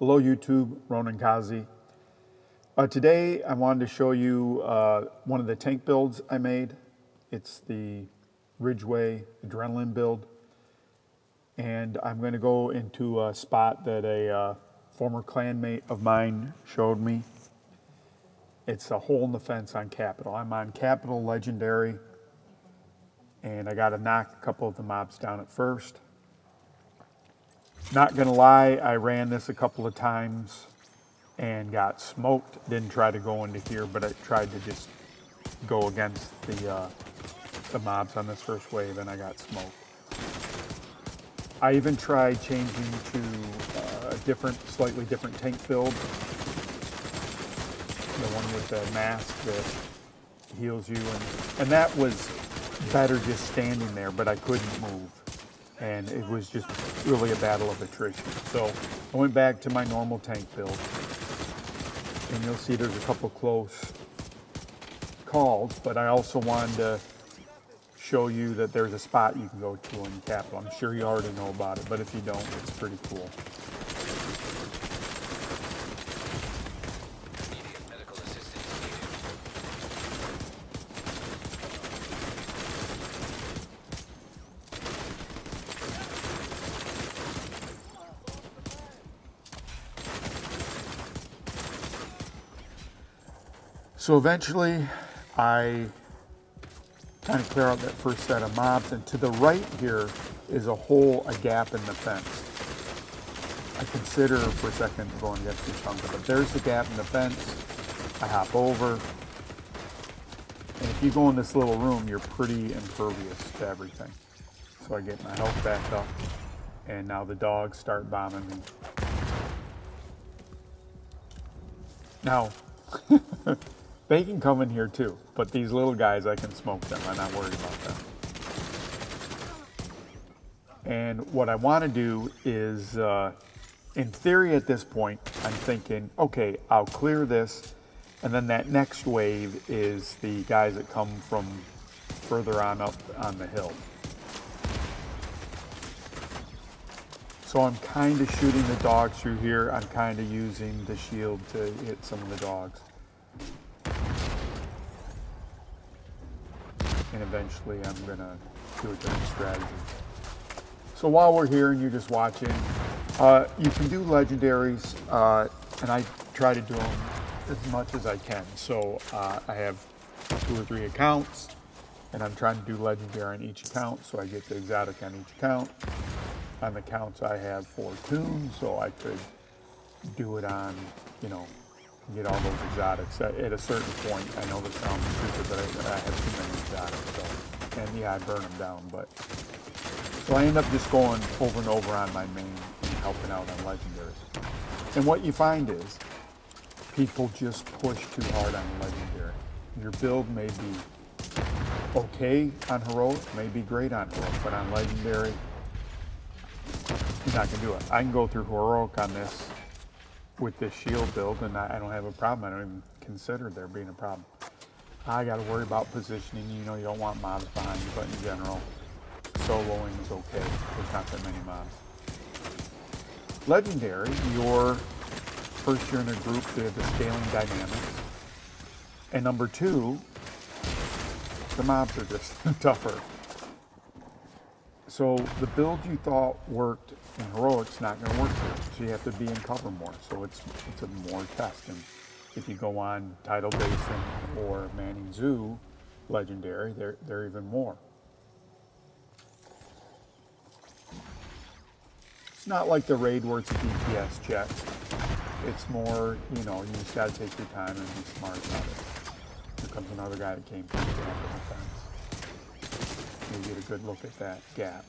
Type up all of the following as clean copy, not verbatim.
Hello YouTube, Ronan Kazi. Today I wanted to show you one of the tank builds I made. It's the Ridgeway Adrenaline build. And I'm going to go into a spot that a former clanmate of mine showed me. It's a hole in the fence on Capital. I'm on Capital Legendary, and I got to knock a couple of the mobs down at first. Not gonna lie, I ran this a couple of times and got smoked. Didn't try to go into here, but I tried to just go against the mobs on this first wave, and I got smoked. I even tried changing to a slightly different tank build. The one with the mask that heals you, and that was better just standing there, but I couldn't move. And it was just really a battle of attrition. So I went back to my normal tank build. And you'll see there's a couple close calls, but I also wanted to show you that there's a spot you can go to in Capital. I'm sure you already know about it, but if you don't, it's pretty cool. So eventually, I kind of clear out that first set of mobs, and to the right here is a hole, a gap in the fence. I consider for a second going against the chunker, but there's the gap in the fence. I hop over, and if you go in this little room, you're pretty impervious to everything. So I get my health back up, and now the dogs start bombing me. Now, they can come in here too, but these little guys, I can smoke them. I'm not worried about them. And what I want to do is, in theory at this point, I'm thinking, okay, I'll clear this, and then that next wave is the guys that come from further on up on the hill. So I'm kind of shooting the dogs through here. I'm kind of using the shield to hit some of the dogs. And eventually I'm gonna do a different strategy. So while we're here and you're just watching, you can do legendaries, and I try to do them as much as I can. So I have 2 or 3 accounts, and I'm trying to do legendary on each account, so I get the exotic on each account. On the accounts I have 4 tunes, so I could do it on, get all those exotics. At a certain point, I know this sounds stupid, but I have too many exotics, so, and yeah, I burn them down, but, so I end up just going over and over on my main and helping out on legendaries. And what you find is, people just push too hard on legendary. Your build may be okay on heroic, may be great on heroic, but on legendary, you're not gonna do it. I can go through heroic on this with this shield build, and I don't have a problem. I don't even consider there being a problem. I got to worry about positioning. You don't want mobs behind you, but in general, soloing is okay. There's not that many mobs. Legendary, first you're in a group, they have the scaling dynamics. And number 2, the mobs are just tougher. So the build you thought worked in heroic's not going to work here. So you have to be in cover more. So it's a more test. And if you go on Tidal Basin or Manning Zoo legendary, they're even more. It's not like the raid where it's a DPS check. It's more, you just got to take your time and be smart about it. Here comes another guy that came through the gap in the fence. You get a good look at that gap.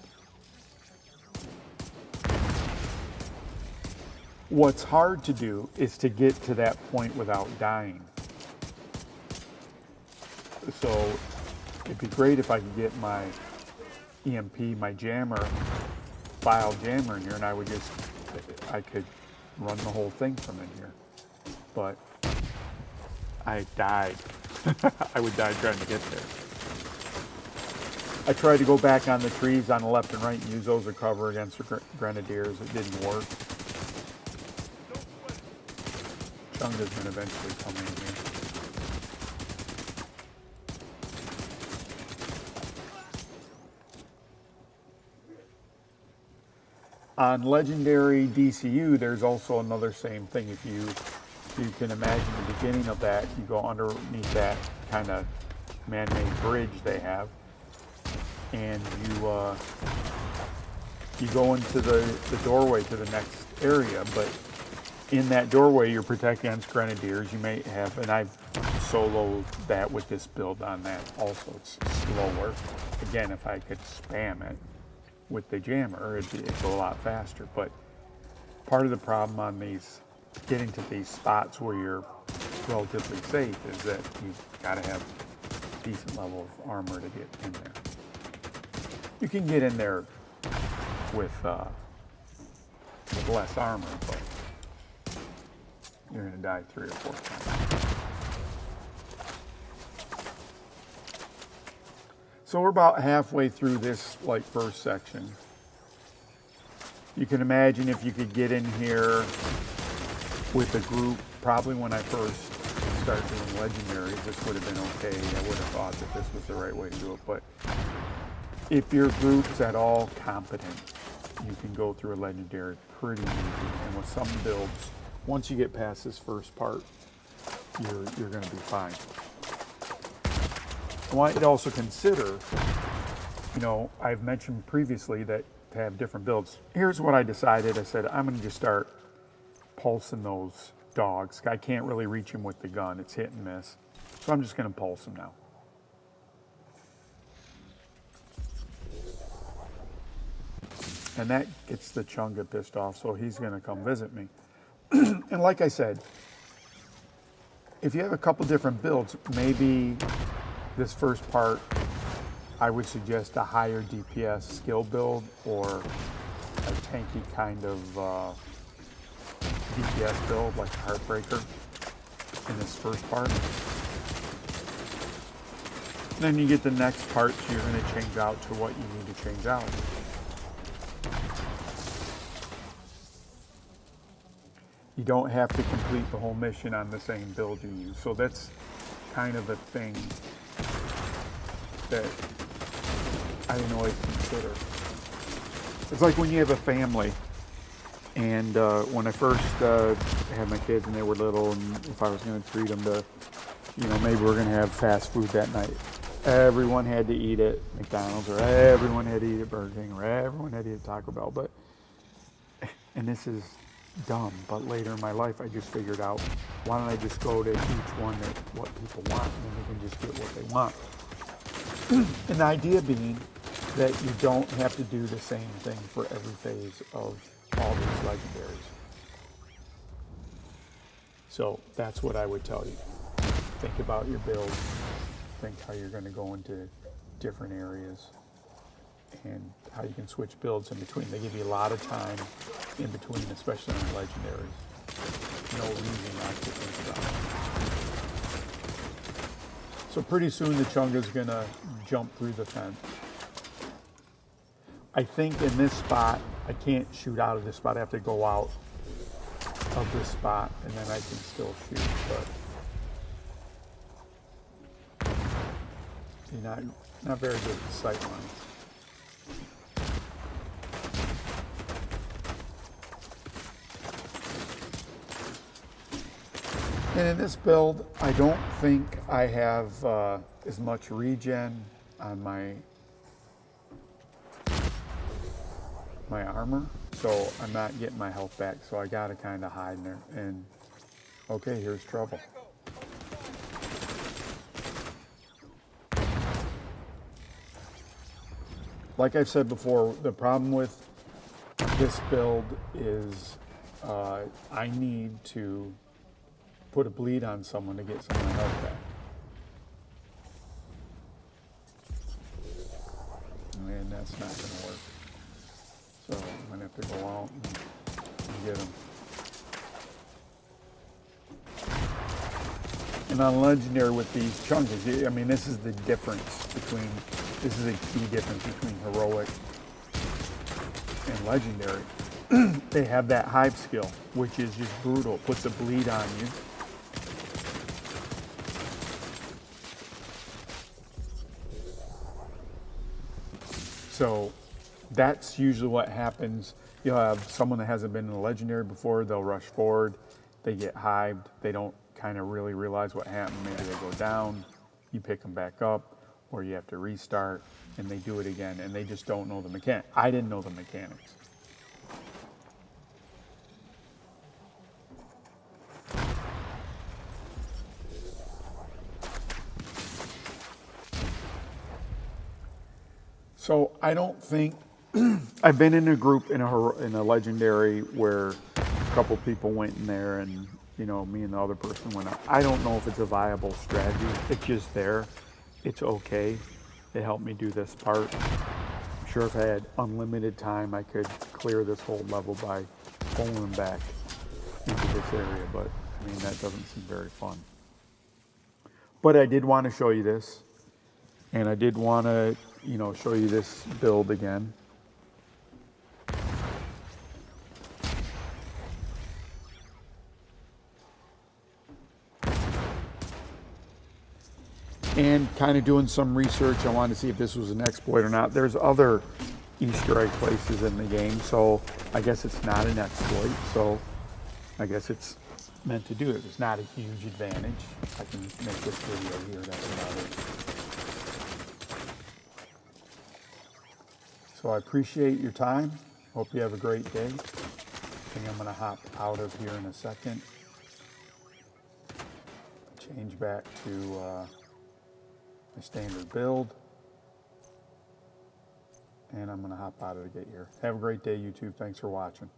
What's hard to do is to get to that point without dying. So it'd be great if I could get my EMP, my jammer, file jammer in here, and I could run the whole thing from in here. But I died. I would die trying to get there. I tried to go back on the trees on the left and right and use those as cover against the grenadiers. It didn't work. Chunga's going to eventually come in here. On Legendary DCU, there's also another same thing. If you can imagine the beginning of that, you go underneath that kind of man-made bridge they have, and you go into the doorway to the next area, but in that doorway you're protected against grenadiers. You may have, and I've soloed that with this build on that also. It's slower. Again, if I could spam it with the jammer, it'd go a lot faster. But part of the problem on these, getting to these spots where you're relatively safe, is that you've got to have a decent level of armor to get in there. You can get in there with less armor, but you're going to die 3 or 4 times. So we're about halfway through this first section. You can imagine if you could get in here with a group, probably when I first started doing legendaries, this would have been okay. I would have thought that this was the right way to do it. But if your group's at all competent, you can go through a legendary pretty easy. And with some builds, once you get past this first part, you're going to be fine. I want you to also consider, I've mentioned previously that to have different builds. Here's what I decided. I said, I'm going to just start pulsing those dogs. I can't really reach them with the gun. It's hit and miss. So I'm just going to pulse them now. And that gets the Chunga pissed off, so he's going to come visit me. And like I said, if you have a couple different builds, maybe this first part, I would suggest a higher DPS skill build or a tanky kind of DPS build like Heartbreaker in this first part. Then you get the next parts, you're going to change out to what you need to change out. You don't have to complete the whole mission on the same build you use. So that's kind of a thing that I didn't always consider. It's like when you have a family, and when I first had my kids and they were little, and if I was going to treat them to, maybe we're going to have fast food that night. Everyone had to eat at McDonald's, or everyone had to eat at Burger King, or everyone had to eat at Taco Bell. And this is dumb, but later in my life I just figured out, why don't I just go to each one at what people want, and then they can just get what they want. And the idea being that you don't have to do the same thing for every phase of all these legendaries. So that's what I would tell you. Think about your build, think how you're going to go into different areas, and how you can switch builds in between. They give you a lot of time in between, especially on legendaries. No reason not to think about it. So pretty soon the Chunga's gonna jump through the fence. I think in this spot, I can't shoot out of this spot. I have to go out of this spot, and then I can still shoot, but you're not very good at sight lines. And in this build, I don't think I have as much regen on my armor, so I'm not getting my health back, so I gotta kind of hide in there. And okay, here's trouble. Like I've said before, the problem with this build is I need to put a bleed on someone to get some of my health back. And that's not going to work. So I'm going to have to go out and get them. And on Legendary with these Chungas, I mean, this is the difference between, this is a key difference between Heroic and Legendary. they have that hive skill, which is just brutal. It puts a bleed on you. So that's usually what happens. You'll have someone that hasn't been in a legendary before, they'll rush forward, they get hived, they don't kind of really realize what happened. Maybe they go down, you pick them back up, or you have to restart, and they do it again, and they just don't know the mechanic. I didn't know the mechanics. So I don't think, I've been in a group in a legendary where a couple people went in there and, you know, me and the other person went out. I don't know if it's a viable strategy. It's just there. It's okay. It helped me do this part. I'm sure if I had unlimited time, I could clear this whole level by pulling back into this area, but I mean, that doesn't seem very fun. But I did want to show you this, and I did want to, you know, show you this build again. And kind of doing some research. I wanted to see if this was an exploit or not. There's other Easter egg places in the game, so I guess it's not an exploit. So I guess it's meant to do it. It's not a huge advantage. I can make this video here, that's about it. So I appreciate your time. Hope you have a great day. I think I'm gonna hop out of here in a second. Change back to my standard build. And I'm gonna hop out of the gate here. Have a great day, YouTube. Thanks for watching.